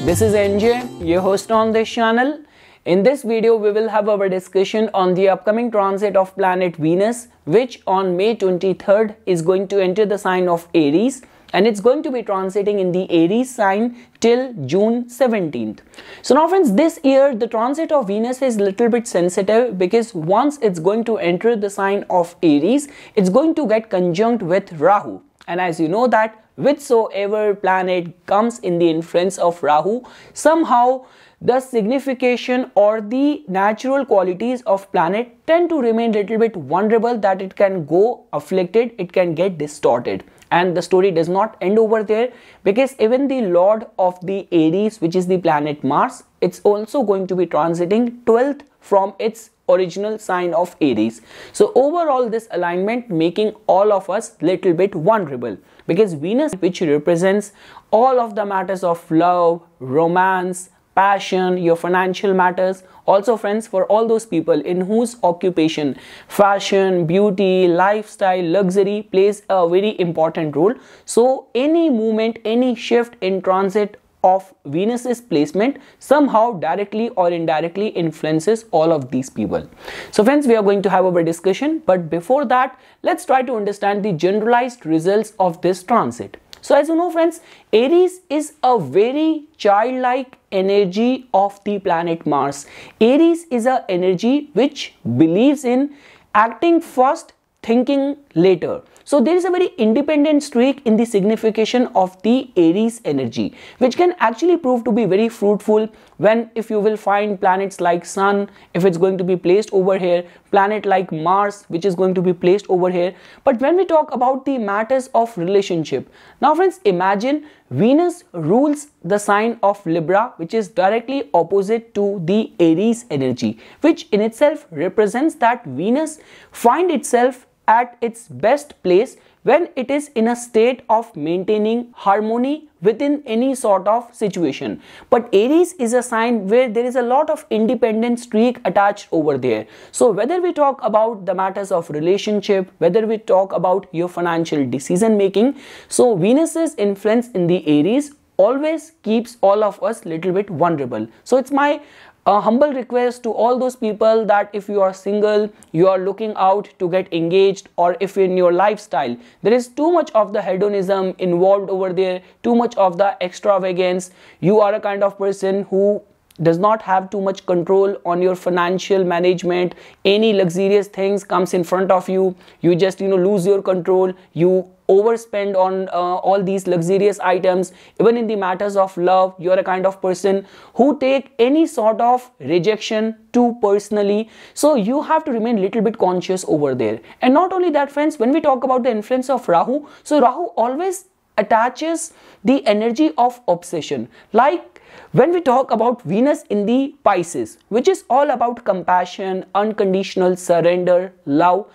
This is NJ, your host on this channel. In this video, we will have our discussion on the upcoming transit of planet Venus, which on May 23rd is going to enter the sign of Aries, and it's going to be transiting in the Aries sign till June 17th. So now friends, this year the transit of Venus is little bit sensitive because once it's going to enter the sign of Aries, it's going to get conjunct with Rahu. And as you know that whichsoever planet comes in the influence of Rahu, somehow the signification or the natural qualities of planet tend to remain little bit vulnerable, that it can go afflicted, it can get distorted. And the story does not end over there, because even the lord of the Aries, which is the planet Mars, it's also going to be transiting 12th from its original sign of Aries. So overall this alignment making all of us little bit vulnerable, because Venus, which represents all of the matters of love, romance, passion, your financial matters, also friends, for all those people in whose occupation fashion, beauty, lifestyle, luxury plays a very important role. So any movement, any shift in transit of Venus's placement somehow directly or indirectly influences all of these people. So friends, we are going to have our discussion, but before that, let's try to understand the generalized results of this transit. So as you know friends, Aries is a very childlike energy of the planet Mars. Aries is an energy which believes in acting first, thinking later. So there is a very independent streak in the signification of the Aries energy, which can actually prove to be very fruitful when, if you will find planets like Sun, if it's going to be placed over here, planet like Mars, which is going to be placed over here. But when we talk about the matters of relationship, now friends, imagine Venus rules the sign of Libra, which is directly opposite to the Aries energy, which in itself represents that Venus finds itself at its best place when it is in a state of maintaining harmony within any sort of situation. But Aries is a sign where there is a lot of independent streak attached over there. So whether we talk about the matters of relationship, whether we talk about your financial decision making, so Venus's influence in the Aries always keeps all of us little bit vulnerable. So it's my humble request to all those people that if you are single, you are looking out to get engaged, or if in your lifestyle there is too much of the hedonism involved over there, too much of the extravagance, you are a kind of person who does not have too much control on your financial management, any luxurious things comes in front of you, you just lose your control, you overspend on all these luxurious items. Even in the matters of love, you are a kind of person who take any sort of rejection too personally. So you have to remain little bit conscious over there. And not only that friends, when we talk about the influence of Rahu, so Rahu always attaches the energy of obsession. Like when we talk about Venus in the Pisces, which is all about compassion, unconditional surrender, love.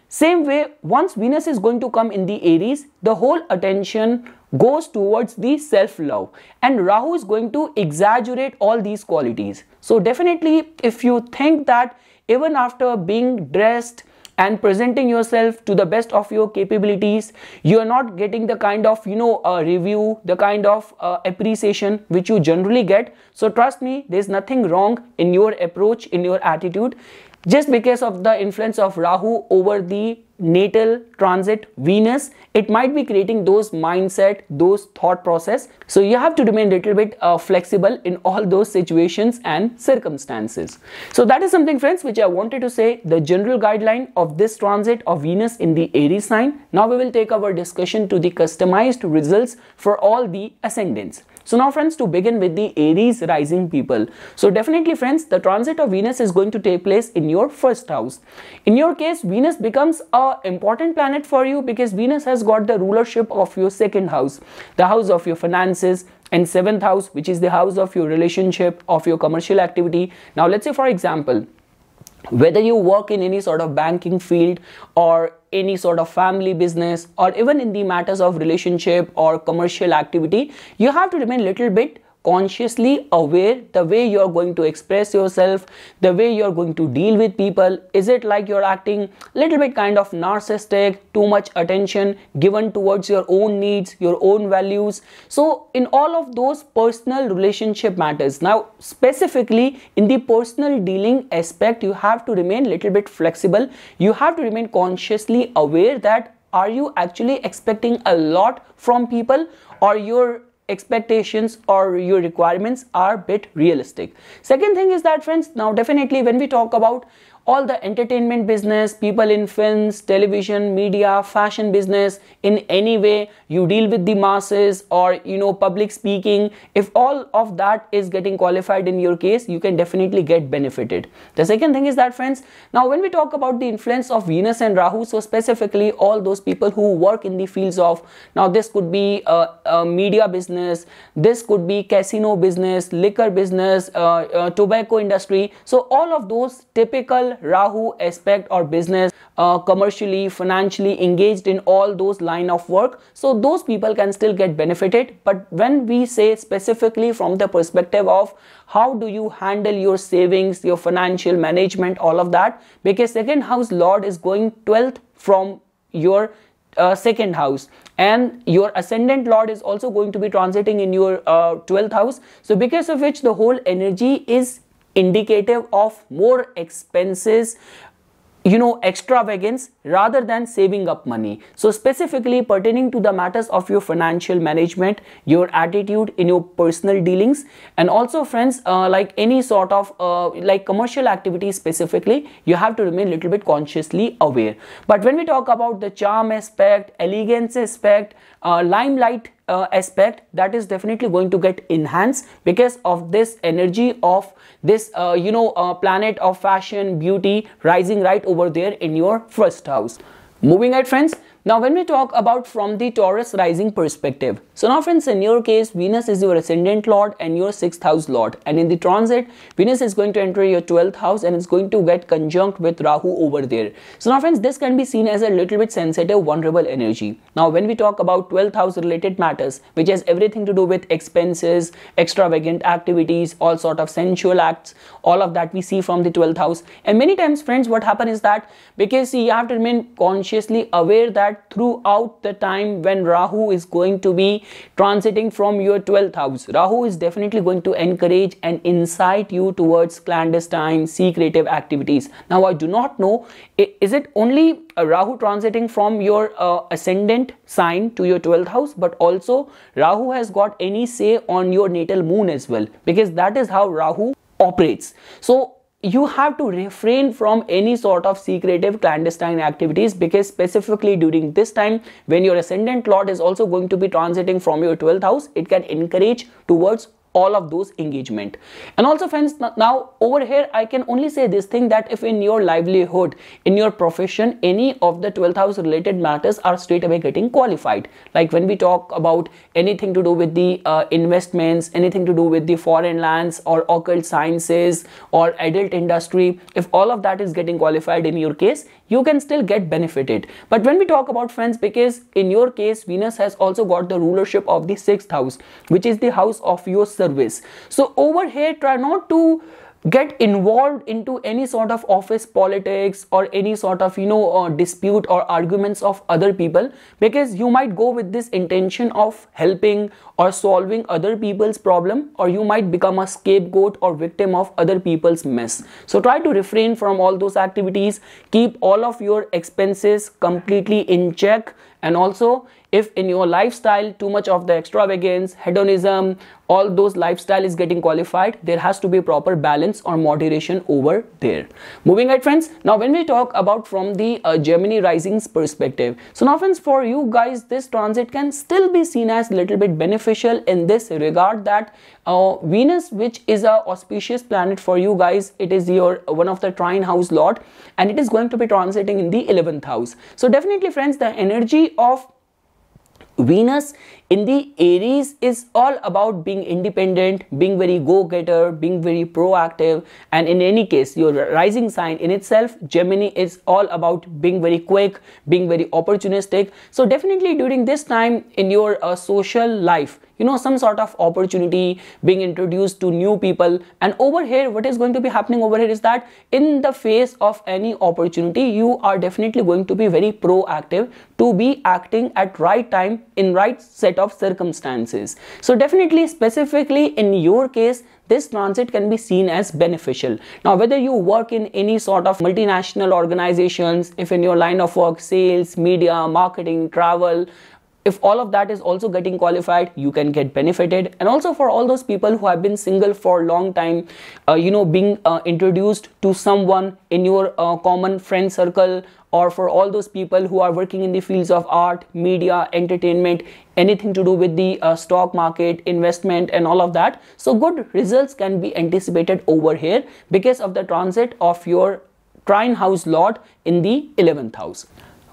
Same way, once Venus is going to come in the Aries, the whole attention goes towards the self-love, and Rahu is going to exaggerate all these qualities. So definitely, if you think that even after being dressed and presenting yourself to the best of your capabilities, you are not getting the kind of review, the kind of appreciation which you generally get, so trust me, there is nothing wrong in your approach, in your attitude. Just because of the influence of Rahu over the natal transit Venus, it might be creating those mindset, those thought process. So you have to remain a little bit flexible in all those situations and circumstances. So that is something friends which I wanted to say, the general guideline of this transit of Venus in the Aries sign. Now we will take our discussion to the customized results for all the ascendants. So now friends, to begin with the Aries rising people. So definitely friends, the transit of Venus is going to take place in your first house. In your case, Venus becomes an important planet for you because Venus has got the rulership of your second house, the house of your finances, and seventh house, which is the house of your relationship, of your commercial activity. Now let's say for example, whether you work in any sort of banking field or any sort of family business, or even in the matters of relationship or commercial activity, you have to remain a little bit consciously aware the way you're going to express yourself, the way you're going to deal with people. Is it like you're acting a little bit kind of narcissistic, too much attention given towards your own needs, your own values? So in all of those, personal relationship matters. Now specifically in the personal dealing aspect, you have to remain a little bit flexible. You have to remain consciously aware that are you actually expecting a lot from people, or your expectations or your requirements are a bit realistic. Second thing is that, friends, now definitely when we talk about all the entertainment business, people in films, television, media, fashion business, in any way you deal with the masses, or public speaking, if all of that is getting qualified in your case, you can definitely get benefited. The second thing is that, friends, now when we talk about the influence of Venus and Rahu, so specifically all those people who work in the fields of, now this could be a media business, this could be casino business, liquor business, tobacco industry. So all of those typical Rahu aspect or business, commercially, financially engaged in all those line of work, so those people can still get benefited. But when we say specifically from the perspective of how do you handle your savings, your financial management, all of that, because second house lord is going 12th from your second house, and your ascendant lord is also going to be transiting in your 12th house. So because of which the whole energy is indicative of more expenses, extravagance rather than saving up money. So specifically pertaining to the matters of your financial management, your attitude in your personal dealings, and also, friends, like any sort of like commercial activity specifically, you have to remain a little bit consciously aware. But when we talk about the charm aspect, elegance aspect, limelight aspect, that is definitely going to get enhanced because of this energy of this planet of fashion, beauty rising right over there in your first house. Moving ahead, friends, now when we talk about from the Taurus rising perspective, so now, friends, in your case, Venus is your ascendant lord and your 6th house lord, and in the transit, Venus is going to enter your 12th house and it's going to get conjunct with Rahu over there. So now, friends, this can be seen as a little bit sensitive, vulnerable energy. Now when we talk about 12th house related matters, which has everything to do with expenses, extravagant activities, all sort of sensual acts, all of that we see from the 12th house. And many times, friends, what happens is that, because you have to remain consciously aware that throughout the time when Rahu is going to be transiting from your 12th house, Rahu is definitely going to encourage and incite you towards clandestine, secretive activities. Now I do not know, is it only Rahu transiting from your ascendant sign to your 12th house, but also Rahu has got any say on your natal moon as well, because that is how Rahu operates. So you have to refrain from any sort of secretive clandestine activities, because specifically during this time when your ascendant lord is also going to be transiting from your 12th house, it can encourage towards all of those engagement. And also, friends, now over here I can only say this thing, that if in your livelihood, in your profession, any of the 12th house related matters are straight away getting qualified, like when we talk about anything to do with the investments, anything to do with the foreign lands or occult sciences or adult industry, if all of that is getting qualified in your case, you can still get benefited. But when we talk about, friends, because in your case Venus has also got the rulership of the 6th house, which is the house of your service. So over here, try not to get involved into any sort of office politics or any sort of dispute or arguments of other people, because you might go with this intention of helping or solving other people's problem, or you might become a scapegoat or victim of other people's mess. So try to refrain from all those activities, keep all of your expenses completely in check, and also if in your lifestyle too much of the extravagance, hedonism, all those lifestyle is getting qualified, there has to be proper balance or moderation over there. Moving ahead, friends, now when we talk about from the Gemini rising's perspective, so now, friends, for you guys, this transit can still be seen as a little bit beneficial in this regard, that Venus, which is a auspicious planet for you guys, it is your one of the trine house lord, and it is going to be transiting in the 11th house. So definitely, friends, the energy of Venus in the Aries is all about being independent, being very go-getter, being very proactive, and in any case your rising sign in itself, Gemini, is all about being very quick, being very opportunistic. So definitely during this time in your social life, some sort of opportunity being introduced to new people. And over here, what is going to be happening over here is that in the face of any opportunity, you are definitely going to be very proactive to be acting at right time in right set of circumstances. So definitely, specifically in your case, this transit can be seen as beneficial. Now, whether you work in any sort of multinational organizations, if in your line of work, sales, media, marketing, travel, if all of that is also getting qualified, you can get benefited. And also for all those people who have been single for a long time, being introduced to someone in your common friend circle, or for all those people who are working in the fields of art, media, entertainment, anything to do with the stock market, investment and all of that. So good results can be anticipated over here because of the transit of your trine house lord in the 11th house.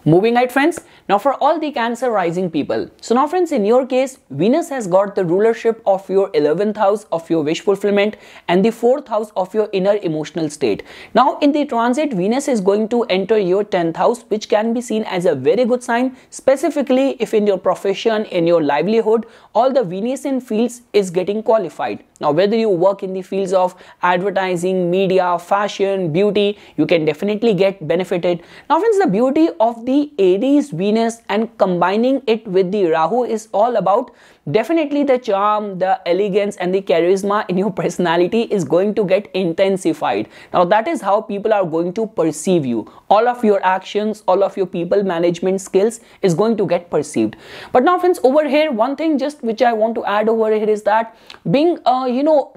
Moving ahead, friends, now for all the Cancer rising people. So now friends, in your case, Venus has got the rulership of your 11th house of your wish fulfillment and the 4th house of your inner emotional state. Now in the transit, Venus is going to enter your 10th house, which can be seen as a very good sign, specifically if in your profession, in your livelihood, all the Venusian fields is getting qualified. Now whether you work in the fields of advertising, media, fashion, beauty, you can definitely get benefited. Now friends, the beauty of the Aries Venus and combining it with the Rahu is all about definitely the charm, the elegance and the charisma in your personality is going to get intensified. Now that is how people are going to perceive you. All of your actions, all of your people management skills is going to get perceived. But now friends, over here, one thing just which I want to add over here is that being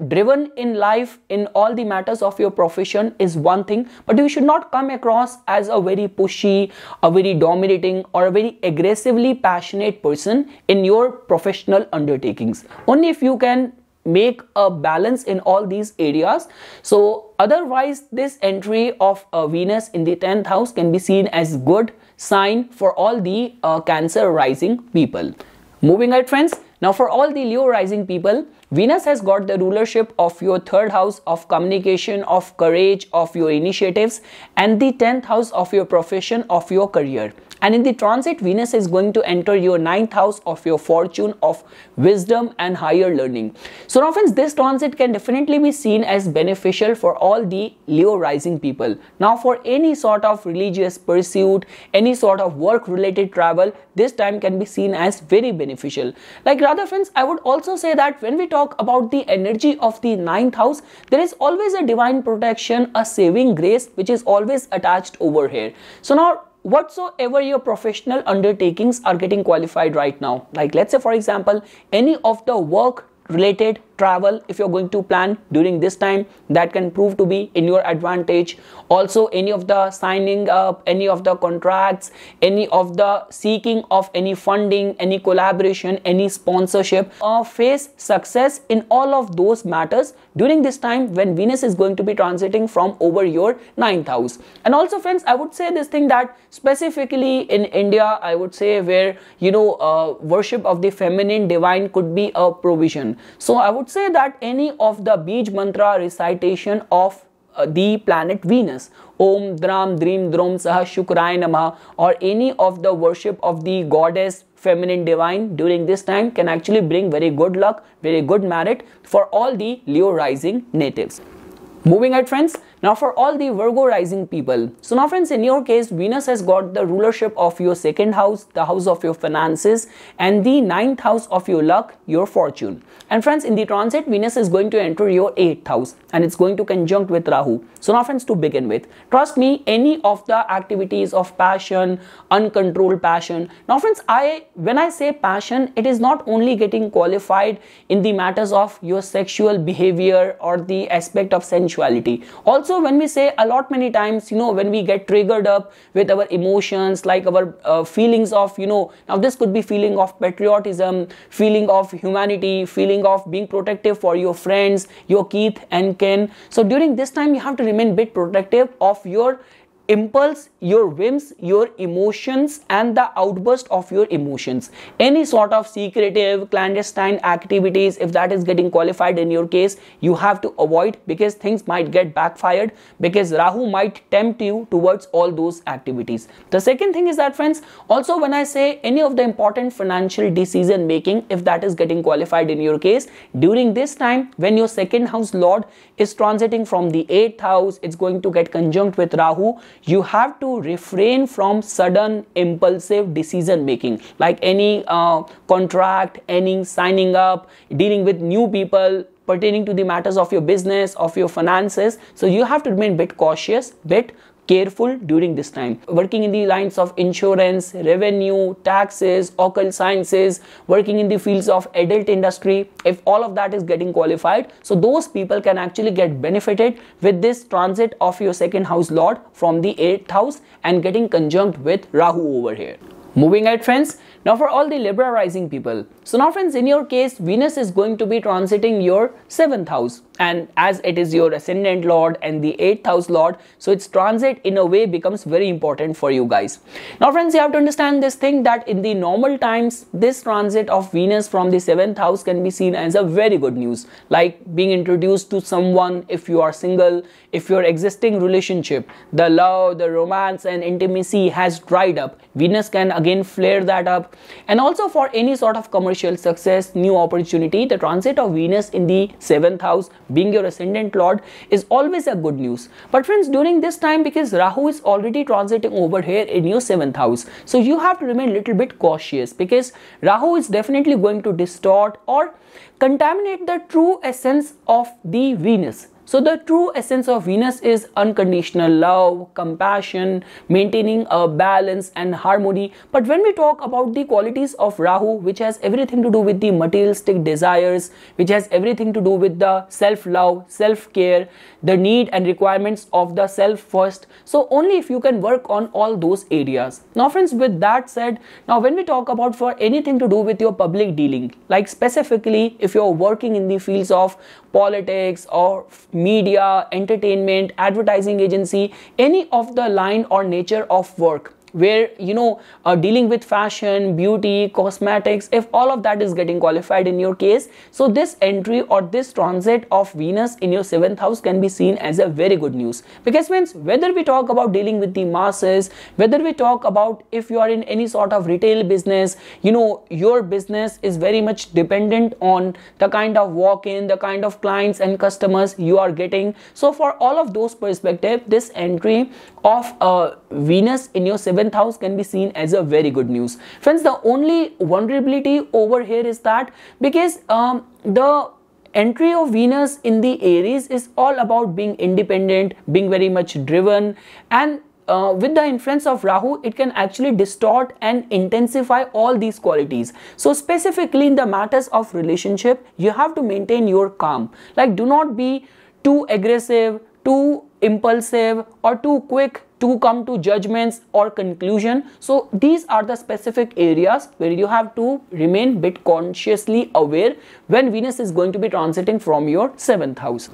driven in life in all the matters of your profession is one thing, but you should not come across as a very pushy, a very dominating or a very aggressively passionate person in your professional undertakings. Only if you can make a balance in all these areas. So otherwise, this entry of Venus in the 10th house can be seen as good sign for all the Cancer rising people. Moving ahead, friends, now for all the Leo rising people, Venus has got the rulership of your 3rd house of communication, of courage, of your initiatives, and the 10th house of your profession, of your career. And in the transit, Venus is going to enter your 9th house of your fortune, of wisdom and higher learning. So now friends, this transit can definitely be seen as beneficial for all the Leo rising people. Now for any sort of religious pursuit, any sort of work related travel, this time can be seen as very beneficial. Like rather friends, I would also say that when we talk about the energy of the 9th house, there is always a divine protection, a saving grace which is always attached over here. So now whatsoever your professional undertakings are getting qualified right now, like let's say for example, any of the work related travel, if you're going to plan during this time, that can prove to be in your advantage. Also any of the signing up, any of the contracts, any of the seeking of any funding, any collaboration, any sponsorship, face success in all of those matters during this time when Venus is going to be transiting from over your 9th house. And also friends, I would say this thing that specifically in India, I would say where worship of the feminine divine could be a provision. So I would say that any of the Bij mantra recitation of the planet Venus, Om Dram Dream Drom Saha Shukrai Namah, or any of the worship of the goddess feminine divine during this time can actually bring very good luck, very good merit for all the Leo rising natives. Moving ahead, friends, now for all the Virgo rising people. So now friends, in your case, Venus has got the rulership of your 2nd house, the house of your finances, and the 9th house of your luck, your fortune. And friends, in the transit, Venus is going to enter your 8th house and it's going to conjunct with Rahu. So now friends, to begin with, trust me, any of the activities of passion, uncontrolled passion. Now friends, when I say passion, it is not only getting qualified in the matters of your sexual behavior or the aspect of sensuality. Also, when we say a lot many times, when we get triggered up with our emotions, like our feelings of, now this could be feeling of patriotism, feeling of humanity, feeling of being protective for your friends, your kith and kin. So during this time, you have to remain a bit protective of your impulse, your whims, your emotions, and the outburst of your emotions. Any sort of secretive, clandestine activities, if that is getting qualified in your case, you have to avoid, because things might get backfired, because Rahu might tempt you towards all those activities. The second thing is that, friends, also when I say any of the important financial decision making, if that is getting qualified in your case, during this time when your second house lord is transiting from the 8th house, it's going to get conjunct with Rahu. You have to refrain from sudden impulsive decision making, like any contract, any signing up, dealing with new people pertaining to the matters of your business, of your finances. So you have to remain bit cautious, bit careful during this time. Working in the lines of insurance, revenue, taxes, occult sciences, working in the fields of adult industry, if all of that is getting qualified, so those people can actually get benefited with this transit of your second house lord from the 8th house and getting conjunct with Rahu over here. Moving ahead, friends, now for all the Libra rising people. So now, friends, in your case, Venus is going to be transiting your 7th house, and as it is your ascendant lord and the 8th house lord, so its transit in a way becomes very important for you guys. Now, friends, you have to understand this thing that in the normal times, this transit of Venus from the 7th house can be seen as a very good news, like being introduced to someone if you are single, if your existing relationship, the love, the romance and intimacy has dried up, Venus can again flare that up. And also for any sort of commercial success, new opportunity, the transit of Venus in the 7th house, being your ascendant lord, is always a good news. But friends, during this time, because Rahu is already transiting over here in your 7th house, so you have to remain a little bit cautious, because Rahu is definitely going to distort or contaminate the true essence of the Venus. So the true essence of Venus is unconditional love, compassion, maintaining a balance and harmony. But when we talk about the qualities of Rahu, which has everything to do with the materialistic desires, which has everything to do with the self-love, self-care, the need and requirements of the self first. So only if you can work on all those areas. Now, friends, with that said, now when we talk about for anything to do with your public dealing, like specifically if you're working in the fields of politics or media, entertainment, advertising agency, any of the line or nature of work where dealing with fashion, beauty, cosmetics, if all of that is getting qualified in your case, so this entry or this transit of Venus in your 7th house can be seen as a very good news. Because friends, whether we talk about dealing with the masses, whether we talk about if you are in any sort of retail business, your business is very much dependent on the kind of walk-in, the kind of clients and customers you are getting. So for all of those perspectives, this entry of Venus in your 7th house can be seen as a very good news. Friends, the only vulnerability over here is that because the entry of Venus in the Aries is all about being independent, being very much driven, and with the influence of Rahu, it can actually distort and intensify all these qualities. So specifically in the matters of relationship, you have to maintain your calm. Like, do not be too aggressive, too impulsive or too quick to come to judgments or conclusion. So these are the specific areas where you have to remain bit consciously aware when Venus is going to be transiting from your 7th house.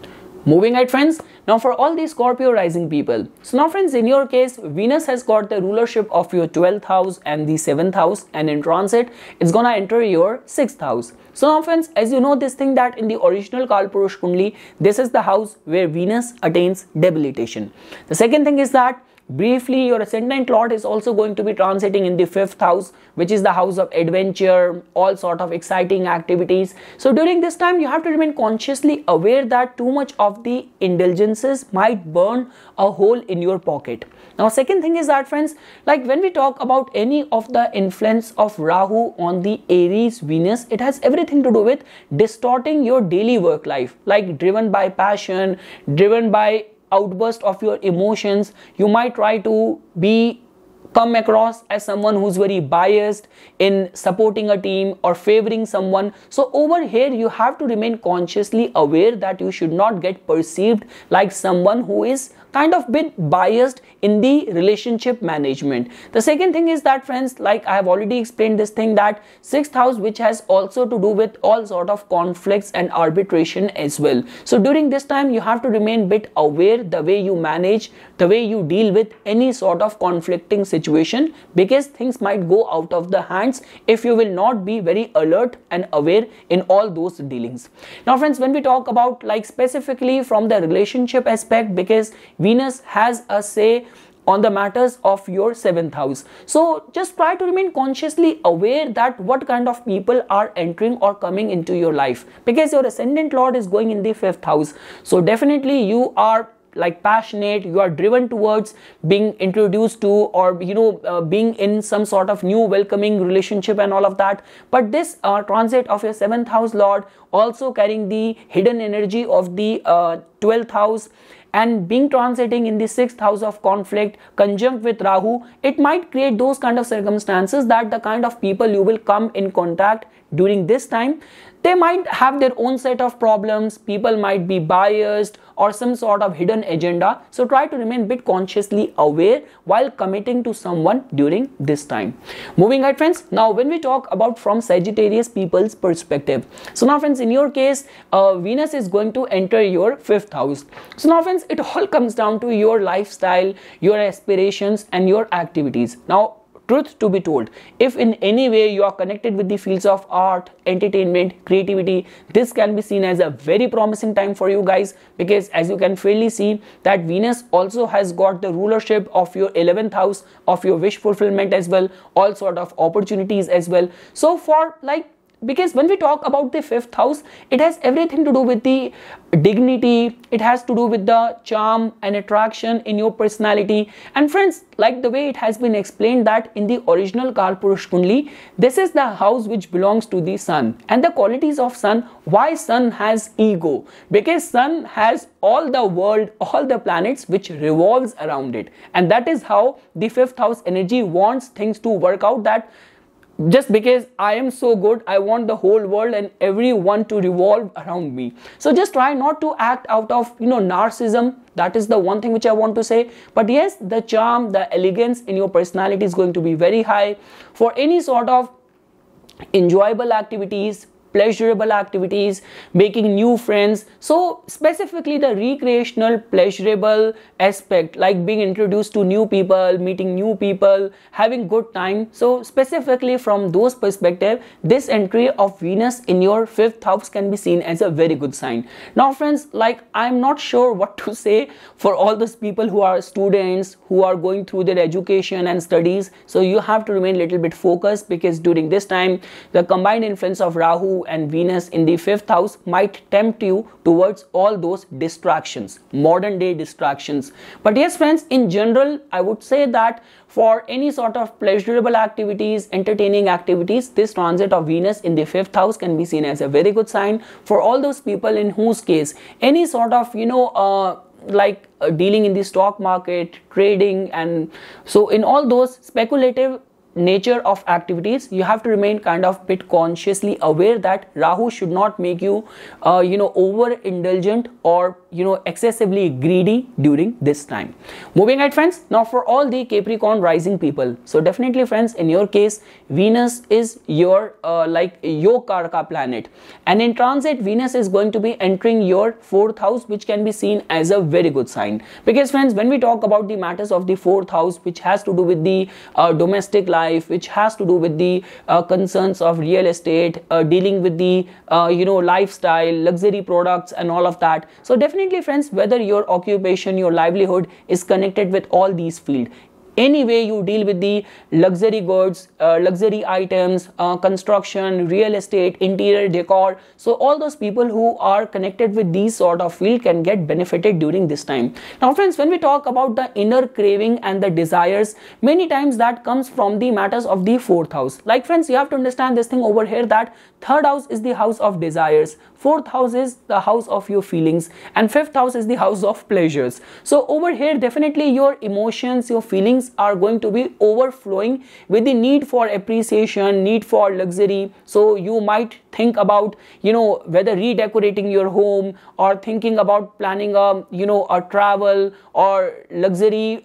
Moving ahead, friends, now for all these Scorpio rising people. So now, friends, in your case, Venus has got the rulership of your 12th house and the 7th house, and in transit, it's gonna enter your 6th house. So now, friends, as you know this thing that in the original Kalpurush Kundli, this is the house where Venus attains debilitation. The second thing is that briefly, your ascendant lord is also going to be transiting in the 5th house, which is the house of adventure, all sort of exciting activities. So during this time, you have to remain consciously aware that too much of the indulgences might burn a hole in your pocket. Now, second thing is that, friends, like when we talk about any of the influence of Rahu on the Aries Venus, it has everything to do with distorting your daily work life, like driven by passion, driven by outburst of your emotions. You might try to come across as someone who's very biased in supporting a team or favoring someone. So over here, you have to remain consciously aware that you should not get perceived like someone who is kind of bit biased in the relationship management. The second thing is that friends, like I have already explained this thing, that 6th house which has also to do with all sort of conflicts and arbitration as well. So during this time you have to remain bit aware the way you manage, the way you deal with any sort of conflicting situation, because things might go out of the hands if you will not be very alert and aware in all those dealings. Now friends, when we talk about like specifically from the relationship aspect, because Venus has a say on the matters of your 7th house, so just try to remain consciously aware that what kind of people are entering or coming into your life, because your ascendant lord is going in the 5th house. So definitely you are like passionate, you are driven towards being introduced to, or being in some sort of new welcoming relationship and all of that. But this transit of your 7th house lord also carrying the hidden energy of the 12th house and being transiting in the 6th house of conflict conjunct with Rahu, it might create those kind of circumstances that the kind of people you will come in contact during this time, they might have their own set of problems, people might be biased or some sort of hidden agenda. So try to remain bit consciously aware while committing to someone during this time. Moving ahead friends, now when we talk about from Sagittarius people's perspective, so now friends, in your case Venus is going to enter your 5th house. So now friends, it all comes down to your lifestyle, your aspirations and your activities. Now truth to be told, if in any way you are connected with the fields of art, entertainment, creativity, this can be seen as a very promising time for you guys, because as you can fairly see that Venus also has got the rulership of your 11th house, of your wish fulfillment as well, all sort of opportunities as well. So for like, because when we talk about the 5th house, it has everything to do with the dignity, it has to do with the charm and attraction in your personality. And friends, like the way it has been explained that in the original Kalpurush Kundli, this is the house which belongs to the sun. And the qualities of sun, why sun has ego? Because sun has all the world, all the planets which revolves around it. And that is how the 5th house energy wants things to work out, that just because I am so good, I want the whole world and everyone to revolve around me. So just try not to act out of narcissism. That is the one thing which I want to say. But yes, the charm, the elegance in your personality is going to be very high for any sort of enjoyable activities, pleasurable activities, making new friends. So specifically the recreational pleasurable aspect, like being introduced to new people, meeting new people, having good time. So specifically from those perspective, this entry of Venus in your 5th house can be seen as a very good sign. Now friends, like I'm not sure what to say for all those people who are students, who are going through their education and studies. So you have to remain a little bit focused, because during this time the combined influence of Rahu and Venus in the 5th house might tempt you towards all those distractions, modern day distractions. But yes friends, in general I would say that for any sort of pleasurable activities, entertaining activities, this transit of Venus in the 5th house can be seen as a very good sign for all those people in whose case any sort of dealing in the stock market, trading, and so in all those speculative nature of activities, you have to remain kind of bit consciously aware that Rahu should not make you overindulgent or excessively greedy during this time. Moving ahead friends, now for all the Capricorn rising people, so definitely friends, in your case Venus is your your Karaka planet, and in transit Venus is going to be entering your 4th house, which can be seen as a very good sign. Because friends, when we talk about the matters of the 4th house, which has to do with the domestic life, which has to do with the concerns of real estate, dealing with the lifestyle, luxury products and all of that. So definitely friends, whether your occupation, your livelihood is connected with all these fields, any way you deal with the luxury goods, luxury items, construction, real estate, interior decor, so all those people who are connected with these sort of field can get benefited during this time. Now friends, when we talk about the inner craving and the desires, many times that comes from the matters of the 4th house. Like friends, you have to understand this thing over here, that third house is the house of desires, fourth house is the house of your feelings, and fifth house is the house of pleasures. So over here definitely your emotions, your feelings are going to be overflowing with the need for appreciation, need for luxury. So you might think about, you know, whether redecorating your home or thinking about planning a, you know, a travel or luxury,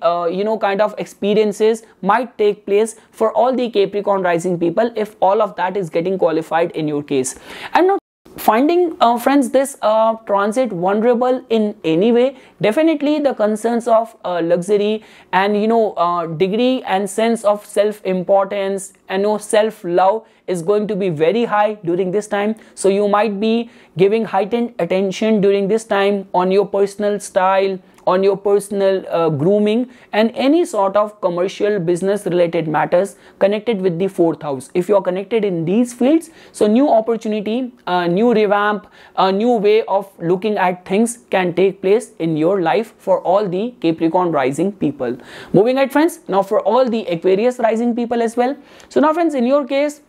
kind of experiences might take place for all the Capricorn rising people if all of that is getting qualified in your case. I'm not finding friends this transit vulnerable in any way. Definitely the concerns of luxury and degree and sense of self-importance and self-love is going to be very high during this time. So you might be giving heightened attention during this time on your personal style, on your personal grooming, and any sort of commercial business related matters connected with the fourth house. If you are connected in these fields, so new opportunity, new revamp, a new way of looking at things can take place in your life for all the Capricorn rising people. Moving ahead friends, now for all the Aquarius rising people as well. So now friends, in your case,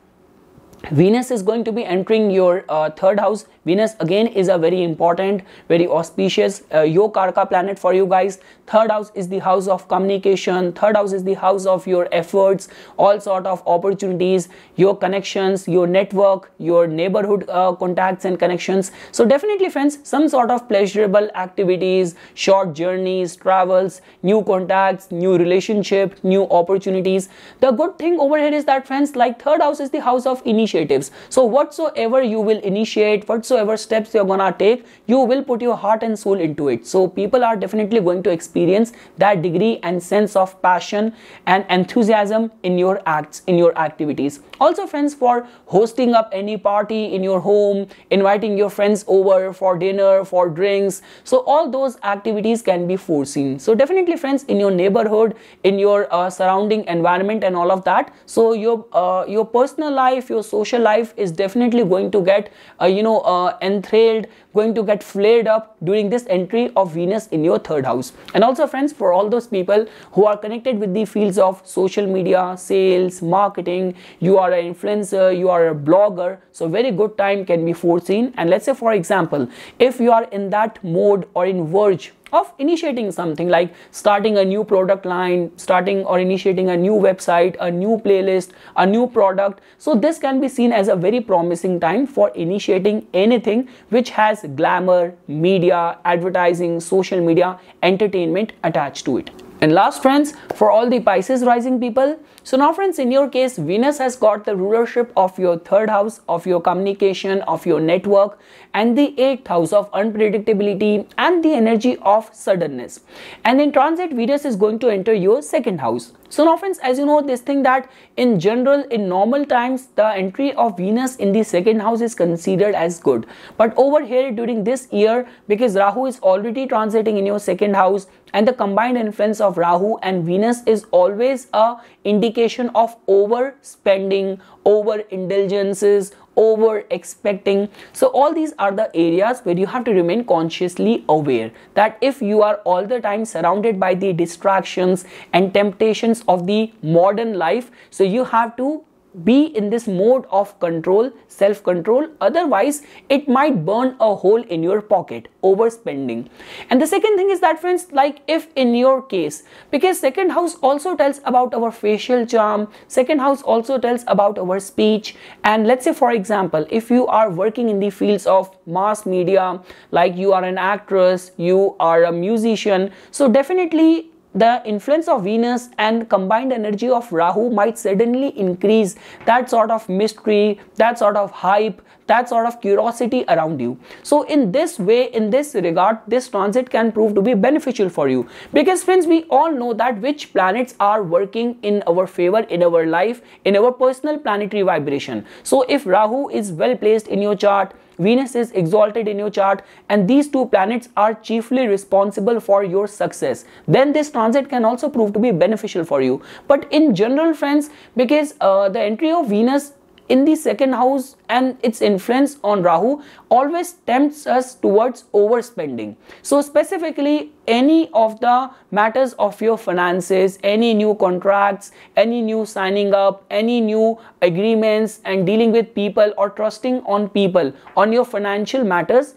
Venus is going to be entering your third house. Venus again is a very important, very auspicious Yokarka planet for you guys. Third house is the house of communication. Third house is the house of your efforts, all sort of opportunities, your connections, your network, your neighborhood contacts and connections. So definitely friends, some sort of pleasurable activities, short journeys, travels, new contacts, new relationship, new opportunities. The good thing over here is that friends, like third house is the house of initiatives. So whatsoever you will initiate, whatsoever steps you're gonna take, you will put your heart and soul into it. So people are definitely going to experience that degree and sense of passion and enthusiasm in your acts, in your activities. Also friends, for hosting up any party in your home, inviting your friends over for dinner, for drinks, so all those activities can be foreseen. So definitely friends, in your neighborhood, in your surrounding environment and all of that, so your personal life, your social life is definitely going to get enthralled, going to get flared up during this entry of Venus in your third house. And also friends, for all those people who are connected with the fields of social media, sales, marketing, you are an influencer, you are a blogger, so very good time can be foreseen. And let's say for example, if you are in that mode or in verge of initiating something like starting a new product line, starting or initiating a new website, a new playlist, a new product, so this can be seen as a very promising time for initiating anything which has glamour, media, advertising, social media, entertainment attached to it. And last friends, for all the Pisces rising people, so now friends, in your case, Venus has got the rulership of your third house, of your communication, of your network, and the 8th house of unpredictability and the energy of suddenness. And in transit, Venus is going to enter your second house. So now friends, as you know this thing that in general, in normal times, the entry of Venus in the second house is considered as good. But over here during this year, because Rahu is already transiting in your second house, and the combined influence of Rahu and Venus is always a indication of overspending, over indulgences, over expecting. So all these are the areas where you have to remain consciously aware that if you are all the time surrounded by the distractions and temptations of the modern life, so you have to be in this mode of control, self-control, otherwise it might burn a hole in your pocket, overspending. And the second thing is that friends, like if in your case, because second house also tells about our facial charm, second house also tells about our speech, and let's say for example, if you are working in the fields of mass media, like you are an actress, you are a musician, so definitely the influence of Venus and combined energy of Rahu might suddenly increase that sort of mystery, that sort of hype, that sort of curiosity around you. So in this way, in this regard, this transit can prove to be beneficial for you, because friends, we all know that which planets are working in our favor in our life, in our personal planetary vibration. So if Rahu is well placed in your chart, Venus is exalted in your chart, and these two planets are chiefly responsible for your success, then this transit can also prove to be beneficial for you. But in general friends, because the entry of Venus in the second house and its influence on Rahu always tempts us towards overspending. So specifically, any of the matters of your finances, any new contracts, any new signing up, any new agreements and dealing with people or trusting on people on your financial matters,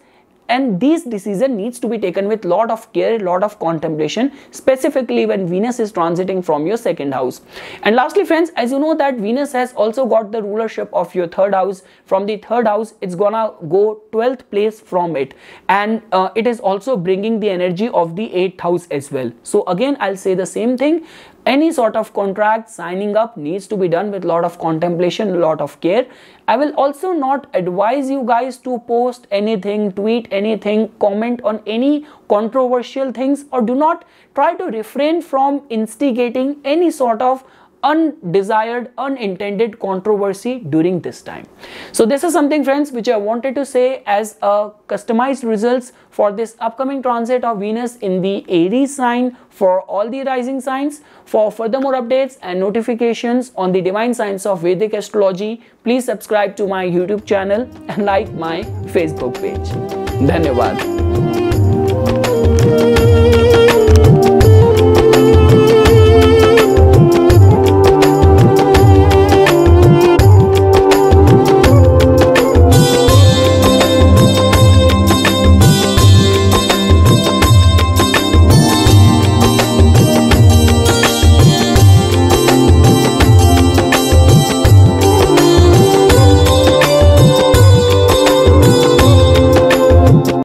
and these decision needs to be taken with lot of care, lot of contemplation, specifically when Venus is transiting from your second house. And lastly friends, as you know that Venus has also got the rulership of your third house. From the third house, it's gonna go 12th place from it, and it is also bringing the energy of the 8th house as well. So again, I'll say the same thing. Any sort of contract signing up needs to be done with lot of contemplation, a lot of care. I will also not advise you guys to post anything, tweet anything, comment on any controversial things, or do not try to refrain from instigating any sort of undesired, unintended controversy during this time. So this is something friends which I wanted to say as a customized results for this upcoming transit of Venus in the Aries sign for all the rising signs. For further more updates and notifications on the divine science of Vedic astrology, please subscribe to my YouTube channel and like my Facebook page. Dhanyavad.